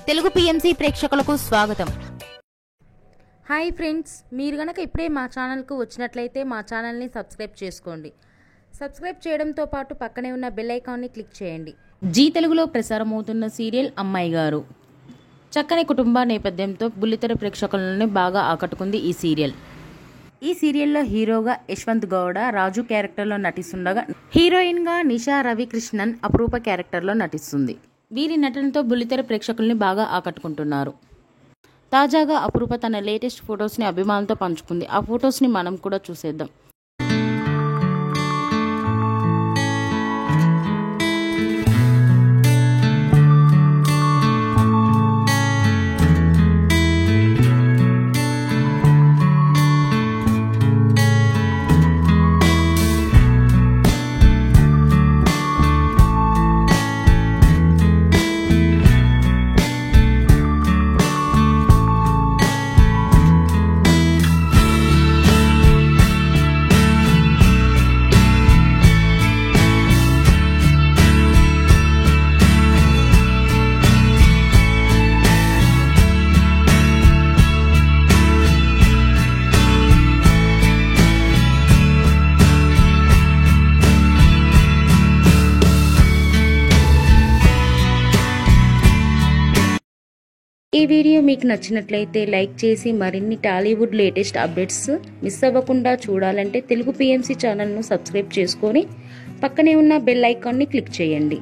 Telugu PMC ప్రేక్షకులకు స్వాగతం. Hi friends, మీరు గనక ఇప్పుడే మా ఛానల్కు వచ్చినట్లయితే మా ఛానల్ని సబ్స్క్రైబ్ చేసుకోండి. సబ్స్క్రైబ్ చేయడంతో పాటు పక్కనే ఉన్న బెల్ ఐకాన్ని క్లిక్ చేయండి. జీ తెలుగులో ప్రసారమవుతున్న సీరియల్ అమ్మాయి గారు. చక్కని కుటుంబ నేపథ్యంతో బుల్లితెర ప్రేక్షకులను బాగా ఆకట్టుకుంది ఈ సీరియల్. ఈ సీరియల్లో హీరోగా యశ్వంత్ గౌడ రాజు క్యారెక్టర్లో నటిస్తుండగా, హీరోయిన్గా నిషా రవికృష్ణన్ అపరూప క్యారెక్టర్లో నటిస్తుంది. వీరి నటనతో బుల్లితెర ప్రేక్షకుల్ని బాగా ఆకట్టుకుంటున్నారు. తాజాగా అపరూప తన లేటెస్ట్ ఫొటోస్ని అభిమానులతో పంచుకుంది. ఆ ఫొటోస్ని మనం కూడా చూసేద్దాం. ఈ వీడియో మీకు నచ్చినట్లయితే లైక్ చేసి మరిన్ని టాలీవుడ్ లేటెస్ట్ అప్డేట్స్ మిస్ అవ్వకుండా చూడాలంటే తెలుగు పిఎంసి ఛానల్ను సబ్స్క్రైబ్ చేసుకొని పక్కనే ఉన్న బెల్ ఐకాన్ని క్లిక్ చేయండి.